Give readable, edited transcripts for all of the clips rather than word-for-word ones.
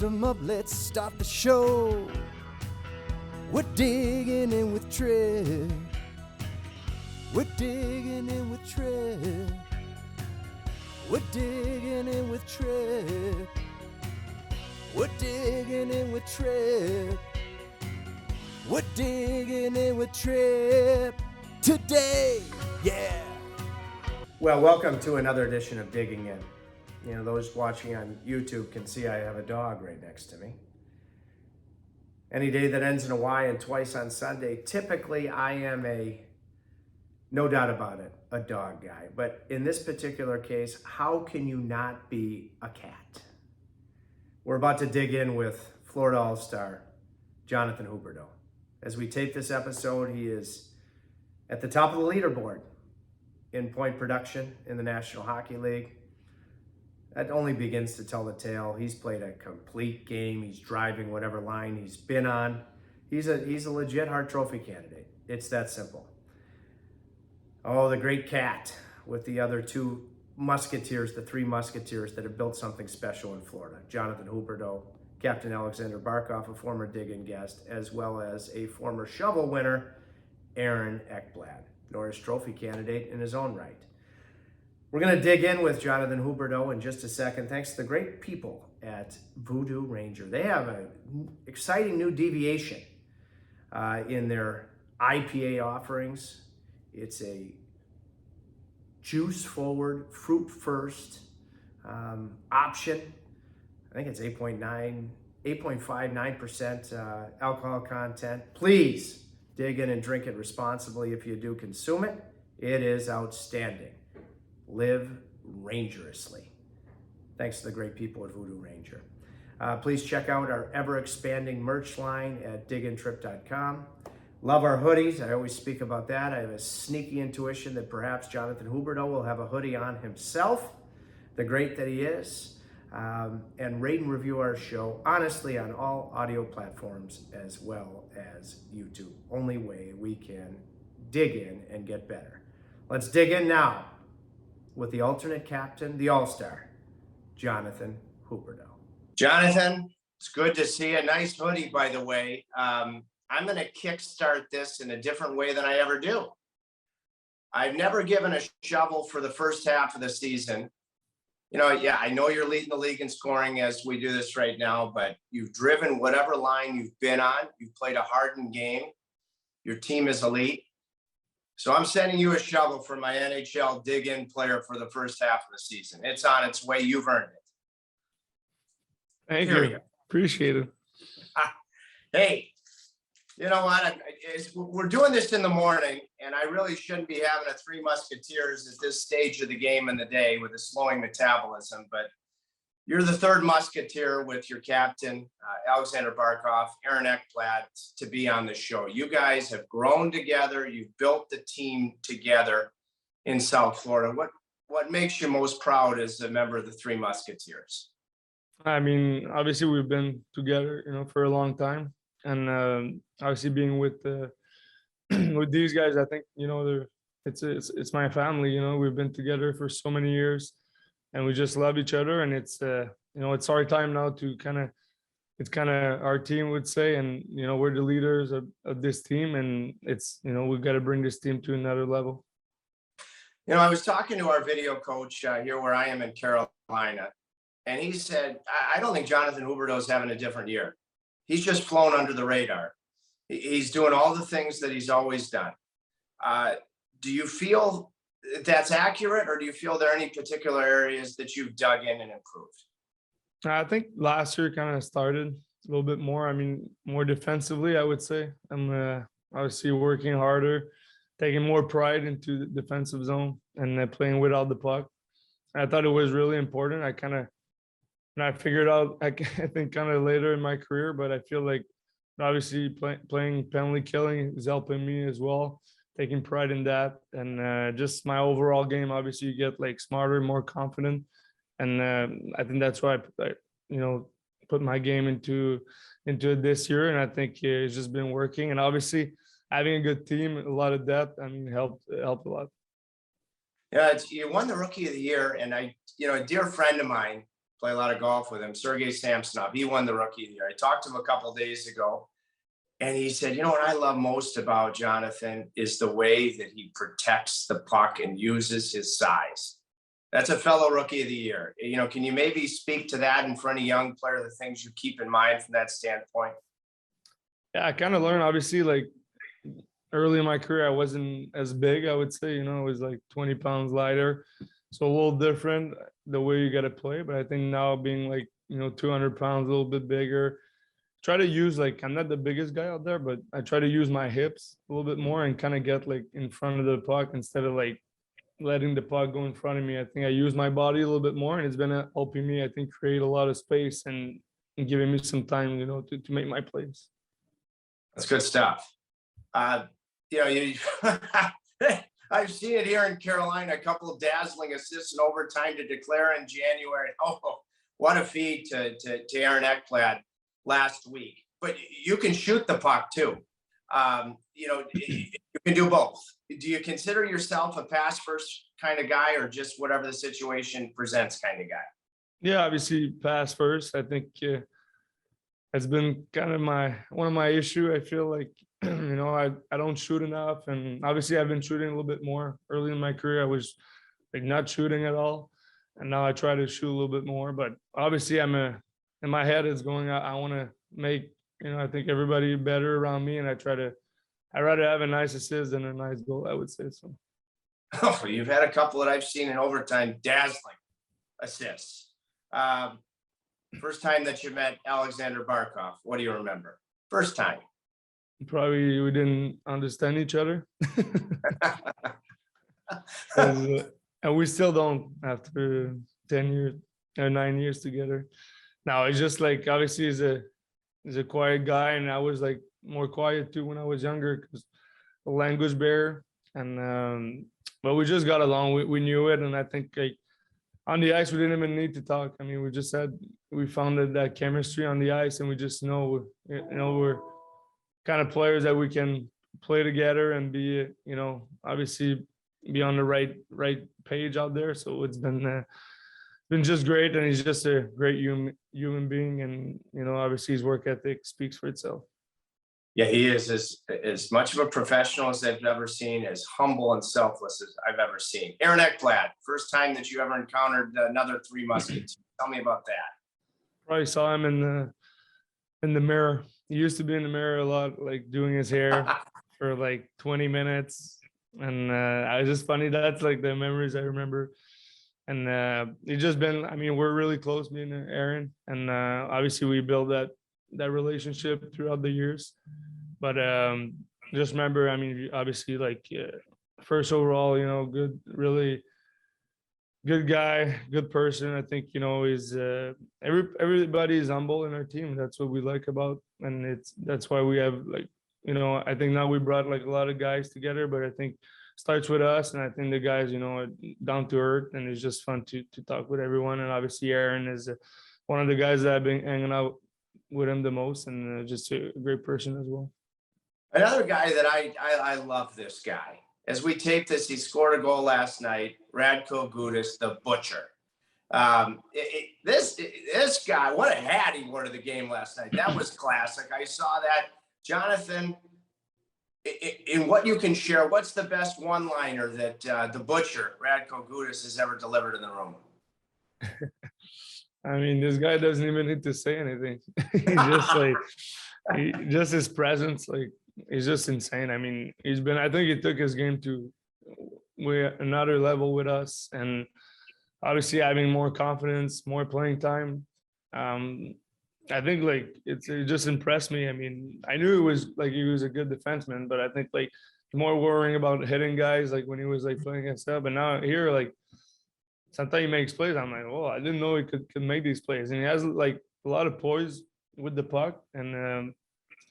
'em up, let's start the show. We're digging in with Trip. We're digging in with Trip. We're digging in with Trip. We're digging in with Trip. We're digging in with Trip today, yeah. Well, welcome to another edition of Digging In. You know, those watching on YouTube can see I have a dog right next to me. Any day that ends in a Y and twice on Sunday, typically I am no doubt about it, a dog guy. But in this particular case, how can you not be a cat? We're about to dig in with Florida All-Star Jonathan Huberdeau. As we tape this episode, he is at the top of the leaderboard in point production in the National Hockey League. That only begins to tell the tale. He's played a complete game. He's driving whatever line he's been on. He's a legit Hart Trophy candidate. It's that simple. Oh, the great cat with the other two musketeers, the three musketeers that have built something special in Florida. Jonathan Huberdeau, Captain Alexander Barkov, a former dig-in guest, as well as a former shovel winner, Aaron Ekblad, Norris Trophy candidate in his own right. We're going to dig in with Jonathan Huberdeau in just a second, thanks to the great people at Voodoo Ranger. They have an exciting new deviation in their IPA offerings. It's a juice-forward, fruit-first option. I think it's 8.59% alcohol content. Please dig in and drink it responsibly if you do consume it. It is outstanding. Live rangerously. Thanks to the great people at Voodoo Ranger. Please check out our ever-expanding merch line at digintrip.com. Love our hoodies. I always speak about that. I have a sneaky intuition that perhaps Jonathan Huberdeau will have a hoodie on himself, the great that he is. And rate and review our show, honestly, on all audio platforms as well as YouTube. Only way we can dig in and get better. Let's dig in now with the alternate captain, the All-Star, Jonathan Huberdeau. Jonathan, it's good to see a nice hoodie, by the way. I'm going to kickstart this in a different way than I ever do. I've never given a shovel for the first half of the season. You know, yeah, I know you're leading the league in scoring as we do this right now, but you've driven whatever line you've been on. You've played a hardened game. Your team is elite. So I'm sending you a shovel for my NHL dig-in player for the first half of the season. It's on its way. You've earned it. Thank Here you. we go. Appreciate it. Hey, you know what? We're doing this in the morning, and I really shouldn't be having a Three Musketeers at this stage of the game in the day with a slowing metabolism. But you're the third musketeer with your captain, Alexander Barkov, Aaron Ekblad, to be on the show. You guys have grown together. You've built the team together in South Florida. What makes you most proud as a member of the Three Musketeers? I mean, obviously we've been together, for a long time, and obviously being with with these guys, I think it's my family. We've been together for so many years, and we just love each other. And it's it's our time now to it's kind of our team would say, and we're the leaders of this team, and it's we've got to bring this team to another level. I was talking to our video coach here where I am in Carolina. And he said, I don't think Jonathan Huberdeau is having a different year. He's just flown under the radar. He's doing all the things that he's always done. Do you feel that's accurate, or do you feel there are any particular areas that you've dug in and improved? I think last year kind of started a little bit more. I mean, more defensively, I would say. I'm obviously working harder, taking more pride into the defensive zone and playing without the puck. I thought it was really important. I figured out, I think, kind of later in my career, but I feel like obviously playing penalty killing is helping me as well, taking pride in that. And just my overall game, obviously you get like smarter, more confident. And I think that's why I put my game into it this year. And I think it's just been working. And obviously having a good team, a lot of depth, helped a lot. Yeah, you won the Rookie of the Year. And a dear friend of mine play a lot of golf with him, Sergei Samsonov. He won the Rookie of the Year. I talked to him a couple of days ago, and he said, you know what I love most about Jonathan is the way that he protects the puck and uses his size. That's a fellow Rookie of the Year. You know, can you maybe speak to that in front of young player, the things you keep in mind from that standpoint? Yeah, I kind of learned, obviously, like early in my career, I wasn't as big, I would say, you know, I was like 20 pounds lighter. So a little different the way you got to play. But I think now being like, you know, 200 pounds, a little bit bigger, try to use, like, I'm not the biggest guy out there, but I try to use my hips a little bit more and kind of get like in front of the puck instead of like letting the puck go in front of me. I think I use my body a little bit more, and it's been helping me, I think, create a lot of space and giving me some time, you know, to make my plays. That's good stuff. You know, I've seen it here in Carolina, a couple of dazzling assists in overtime to declare in January. Oh, what a feed to Aaron Ekblad last week. But you can shoot the puck too. You know, you can do both. Do you consider yourself a pass first kind of guy, or just whatever the situation presents kind of guy? Yeah, obviously pass first. I think it's been kind of one of my issue. I feel like, you know, I don't shoot enough, and obviously I've been shooting a little bit more. Early in my career, I was like not shooting at all, and now I try to shoot a little bit more. But obviously, in my head is going, I want to make, you know, I think everybody better around me, and I'd rather have a nice assist than a nice goal, I would say so. Oh, you've had a couple that I've seen in overtime, dazzling assists. First time that you met Alexander Barkov, what do you remember? First time. Probably we didn't understand each other. And we still don't after 10 years or 9 years together. Now it's just like, obviously he's a quiet guy, and I was like more quiet too when I was younger because the language barrier. And but we just got along. We knew it, and I think like on the ice we didn't even need to talk. I mean, we founded that chemistry on the ice, and we just know, you know, we're kind of players that we can play together and be, you know, obviously be on the right page out there. So it's been just great, and he's just a great human being, and, you know, obviously his work ethic speaks for itself. Yeah, he is as much of a professional as I've ever seen, as humble and selfless as I've ever seen. Aaron Ekblad, first time that you ever encountered another Three Musketeers. Tell me about that. Probably saw him in the mirror. He used to be in the mirror a lot, like doing his hair for like 20 minutes. And I was just funny. That's like the memories I remember. And it's just been, I mean, we're really close, me and Aaron. And obviously we built that relationship throughout the years. But just remember, I mean, obviously like first overall, you know, good, really good guy, good person. I think, you know, is everybody is humble in our team. That's what we like about, and that's why we have, like, you know, I think now we brought like a lot of guys together, but I think starts with us, and I think the guys, you know, are down to earth, and it's just fun to talk with everyone. And obviously Aaron is one of the guys that I've been hanging out with him the most, and just a great person as well. Another guy that I love, this guy. As we tape this, he scored a goal last night. Radko Gudas, the Butcher. This guy, what a hat he wore to the game last night. That was classic. I saw that. Jonathan, in what you can share, what's the best one-liner that the Butcher, Radko Gudas, has ever delivered in the room? I mean, this guy doesn't even need to say anything. He's just like, just his presence, like, he's just insane. I mean, I think he took his game to another level with us, and obviously having more confidence, more playing time. I think like it just impressed me. I mean, I knew it was like he was a good defenseman, but I think like more worrying about hitting guys like when he was like playing against them. But now here, like sometimes he makes plays. I'm like, oh, I didn't know he could make these plays, and he has like a lot of poise with the puck, and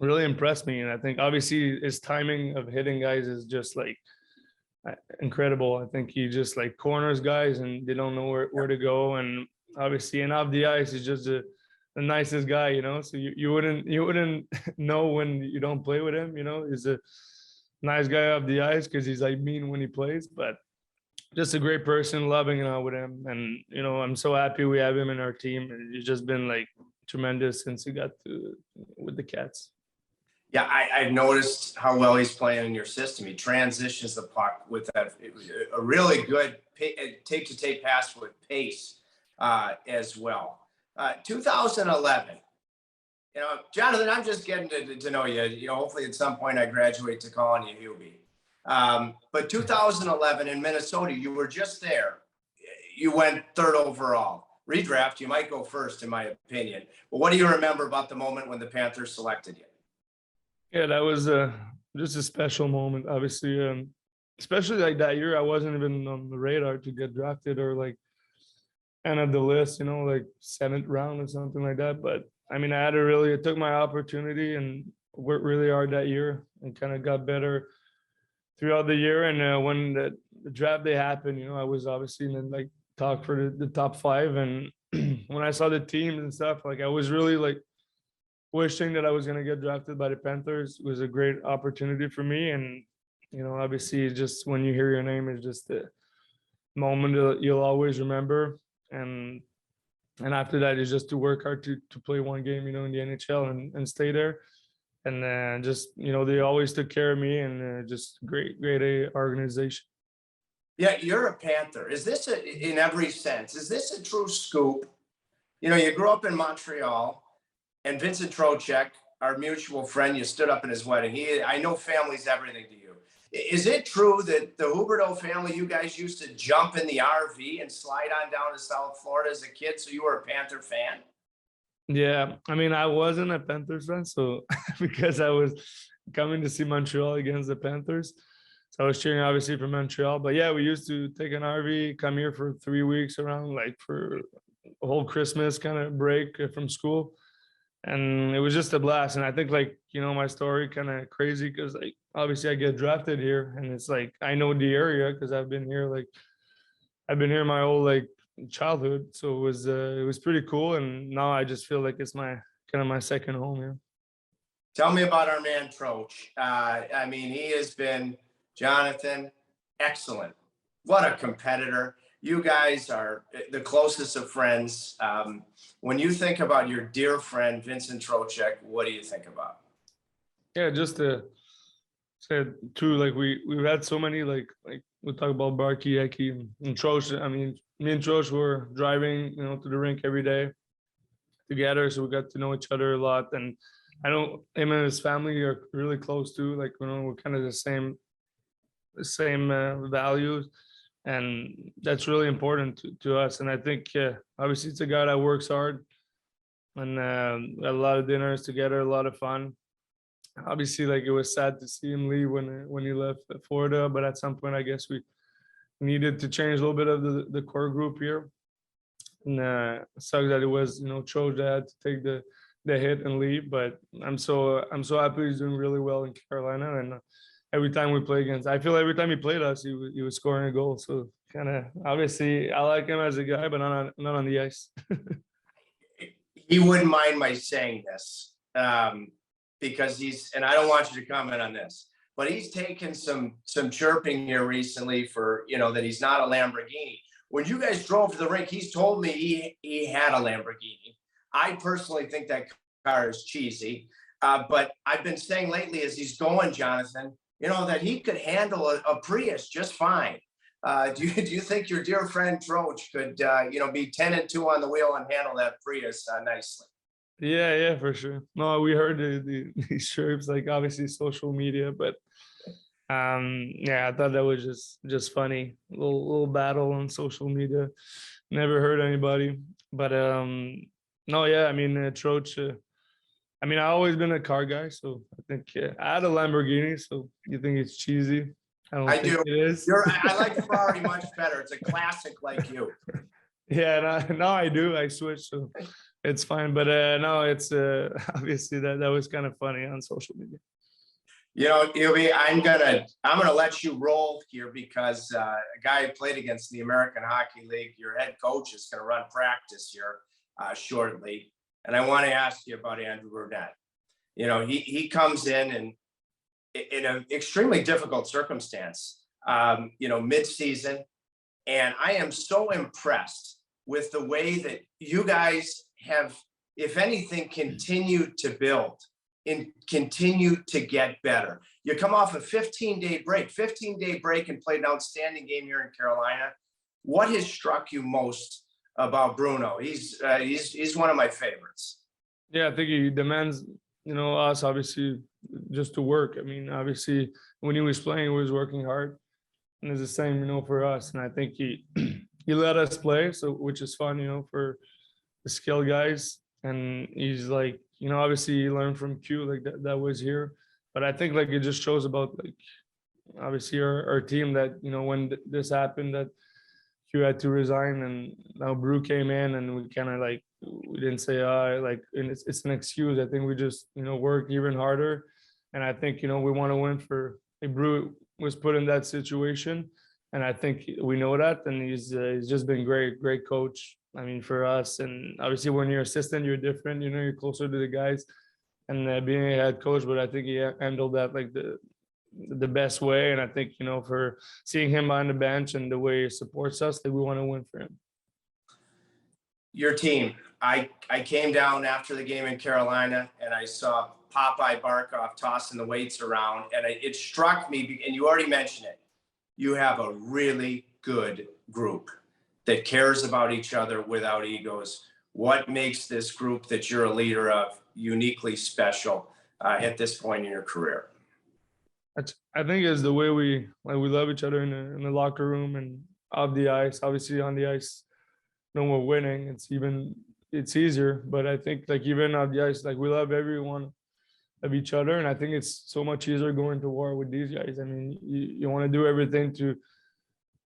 really impressed me. And I think obviously his timing of hitting guys is just like incredible. I think he just like corners guys and they don't know where to go. And obviously, and off the ice, he's just the nicest guy, you know. So you wouldn't know when you don't play with him, you know. He's a nice guy off the ice because he's like mean when he plays. But just a great person, loving out with him. And, I'm so happy we have him in our team. And he's just been like tremendous since he got with the Cats. Yeah, I've noticed how well he's playing in your system. He transitions the puck with a really good tape-to-tape pass with pace as well. 2011. Jonathan, I'm just getting to know you. Hopefully at some point I graduate to calling you Hubie. But 2011 in Minnesota, you were just there. You went third overall. Redraft, you might go first, in my opinion. But what do you remember about the moment when the Panthers selected you? Yeah, that was just a special moment, obviously. Especially like that year, I wasn't even on the radar to get drafted or like end of the list, like 7th round or something like that. But I mean, I took my opportunity and worked really hard that year and kind of got better throughout the year. And when the draft day happened, I was obviously in like talk for the top 5. And when I saw the teams and stuff, like I was really like wishing that I was going to get drafted by the Panthers. It was a great opportunity for me. And, obviously just when you hear your name, it's just a moment that you'll always remember. And after that is just to work hard to play one game, in the NHL and stay there. And just, they always took care of me and just great organization. Yeah, you're a Panther. Is this in every sense, is this a true scoop? You grew up in Montreal. And Vincent Trocheck, our mutual friend, you stood up in his wedding. I know family's everything to you. Is it true that the Huberdeau family, you guys used to jump in the RV and slide on down to South Florida as a kid, so you were a Panther fan? Yeah, I mean, I wasn't a Panthers fan, so because I was coming to see Montreal against the Panthers. So I was cheering obviously for Montreal. But yeah, we used to take an RV, come here for 3 weeks around, like for a whole Christmas kind of break from school. And it was just a blast. And I think like, my story kind of crazy because like obviously I get drafted here and it's like I know the area because I've been here my whole like childhood. So it was pretty cool. And now I just feel like it's my second home here. Tell me about our man Troch. I mean, he has been, Jonathan, excellent. What a competitor. You guys are the closest of friends. When you think about your dear friend, Vincent Trocheck, what do you think about? Yeah, just to say too, like we've had so many, like we talk about Barkey, Eki, and Troch. I mean, me and Troch were driving, to the rink every day together. So we got to know each other a lot. And I know him and his family are really close too. Like, we're kind of the same values. And that's really important to us. And I think, obviously, it's a guy that works hard and a lot of dinners together, a lot of fun. Obviously, like it was sad to see him leave when he left Florida, but at some point, I guess we needed to change a little bit of the core group here. And it sucks that it was, Troja that had to take the hit and leave. But I'm so happy he's doing really well in Carolina. And every time we play against, I feel every time he played us, he was scoring a goal. So kind of obviously I like him as a guy, but not on the ice. He wouldn't mind my saying this because and I don't want you to comment on this, but he's taken some chirping here recently for, that he's not a Lamborghini. When you guys drove to the rink, he's told me he had a Lamborghini. I personally think that car is cheesy, but I've been saying lately as he's going, Jonathan, that he could handle a Prius just fine. Do you think your dear friend Troch could, be 10-2 on the wheel and handle that Prius nicely? Yeah, for sure. No, we heard these chirps, like obviously social media, but yeah, I thought that was just funny. Little battle on social media. Never hurt anybody, but no, yeah, I mean, Troch. I mean, I've always been a car guy, so I think I had a Lamborghini. So you think it's cheesy? I do. It is. I like Ferrari much better. It's a classic like you. Yeah, no, I do. I switched, so it's fine. But no, it's obviously that was kind of funny on social media. Hubie, I'm gonna let you roll here because a guy who played against the American Hockey League, your head coach, is going to run practice here shortly. And I want to ask you about Andrew Burnett. He comes in an extremely difficult circumstance. Mid-season, And I am so impressed with the way that you guys have, if anything, continued to build and continue to get better. You come off a 15-day break and played an outstanding game here in Carolina. What has struck you most about Bruno? He's one of my favorites. Yeah, I think he demands, us obviously just to work. I mean, obviously when he was playing, he was working hard, and it's the same, for us. And I think he he let us play, so which is fun, for the skill guys. And he's like, obviously he learned from Q, like that was here. But I think like it just shows about like obviously our team that when this happened, that Q had to resign, and now Brew came in, and we kind of like we didn't say like, and it's an excuse. I think we just worked even harder, and I think we want to win for like, Brew was put in that situation, and I think we know that, and he's just been great coach. I mean, for us, and obviously when you're assistant, you're different. You're closer to the guys, and being a head coach. But I think he handled that like the best way. And I think, for seeing him on the bench and the way he supports us, that we want to win for him. Your team, I came down after the game in Carolina, and I saw Popeye Barkov tossing the weights around, and it struck me, and you already mentioned it, you have a really good group that cares about each other without egos. What makes this group that you're a leader of uniquely special at this point in your career? I think is the way we love each other in the locker room and off the ice. Obviously on the ice, when we're winning, it's easier. But I think like even off the ice, like we love everyone of each other, and I think it's so much easier going to war with these guys. I mean, you want to do everything to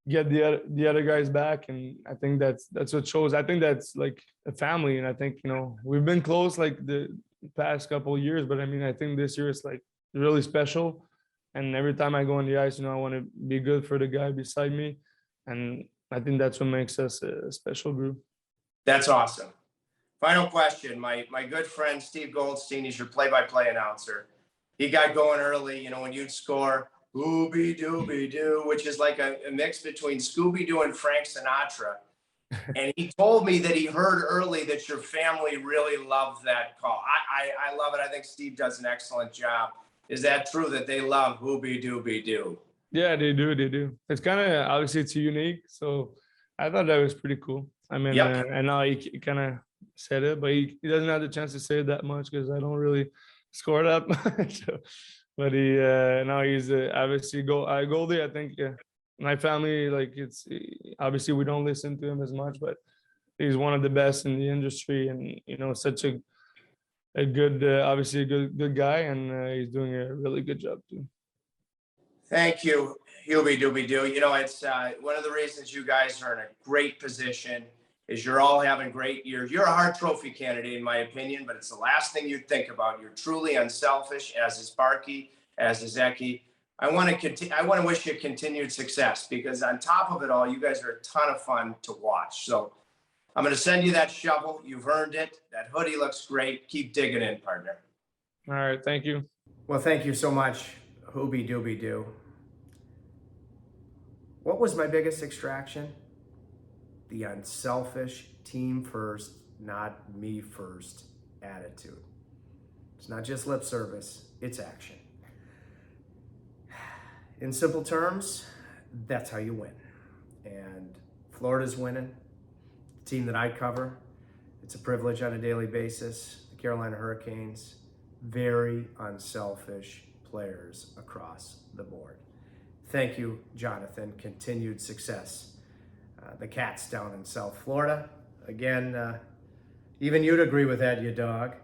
get the other guys back, and I think that's what shows. I think that's like a family, and I think we've been close like the past couple of years, but I mean I think this year is like really special. And every time I go on the ice, I want to be good for the guy beside me. And I think that's what makes us a special group. That's awesome. Final question. My good friend, Steve Goldstein, he's your play-by-play announcer. He got going early, when you'd score Hubby-Dooby-Doo, which is like a mix between Scooby-Doo and Frank Sinatra. And he told me that he heard early that your family really loved that call. I love it. I think Steve does an excellent job. Is that true that they love Hubby-Dooby-Doo? Yeah, they do. It's kind of, obviously it's unique. So I thought that was pretty cool. I mean, Yep. And now he kind of said it, but he doesn't have the chance to say it that much because I don't really score that much. But now he's obviously Goldie. I think my family, like it's obviously we don't listen to him as much, but he's one of the best in the industry, and such a good, obviously a good guy, and he's doing a really good job too. Thank you, Hubby-Dooby-Doo. It's one of the reasons you guys are in a great position is you're all having great years. You're a Hart Trophy candidate, in my opinion, but it's the last thing you'd think about. You're truly unselfish, as is Sparky, as is Eki. I want to wish you continued success, because on top of it all, you guys are a ton of fun to watch. So I'm going to send you that shovel. You've earned it. That hoodie looks great. Keep digging in, partner. All right. Thank you. Well, thank you so much, Hubby-Dooby-Doo. What was my biggest extraction? The unselfish, team first, not me first attitude. It's not just lip service, it's action. In simple terms, that's how you win. And Florida's winning. The team that I cover, it's a privilege on a daily basis. The Carolina Hurricanes, very unselfish players across the board. Thank you, Jonathan. Continued success. The Cats down in South Florida. Again, even you'd agree with that, you dog.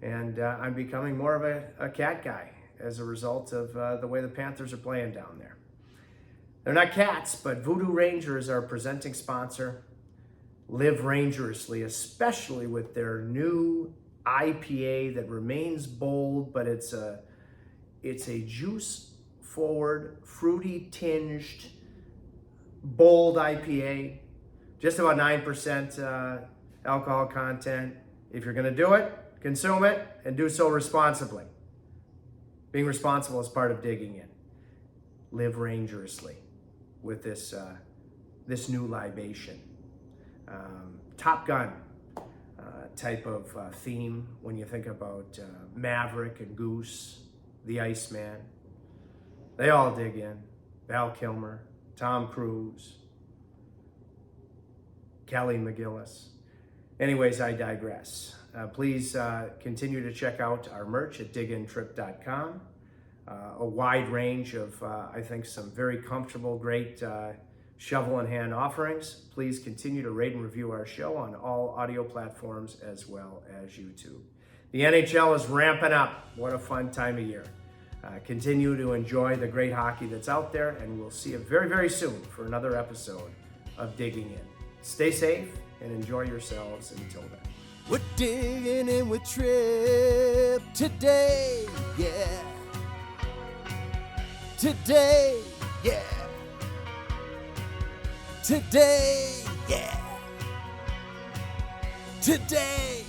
And I'm becoming more of a cat guy as a result of the way the Panthers are playing down there. They're not cats, but Voodoo Ranger is our presenting sponsor. Live Rangerously, especially with their new IPA that remains bold, but it's a juice-forward, fruity-tinged, bold IPA. Just about 9% alcohol content. If you're going to do it, consume it, and do so responsibly. Being responsible is part of digging in. Live Rangerously with this this new libation. Top Gun type of theme when you think about Maverick and Goose, the Iceman. They all dig in. Val Kilmer, Tom Cruise, Kelly McGillis. Anyways, I digress. Please continue to check out our merch at digintrip.com. A wide range of, I think, some very comfortable, great shovel in hand offerings. Please continue to rate and review our show on all audio platforms as well as YouTube. The NHL is ramping up. What a fun time of year. Continue to enjoy the great hockey that's out there, and we'll see you very, very soon for another episode of Digging In. Stay safe and enjoy yourselves until then. We're digging in with Trip today, yeah. Today, yeah. Today, yeah. Today.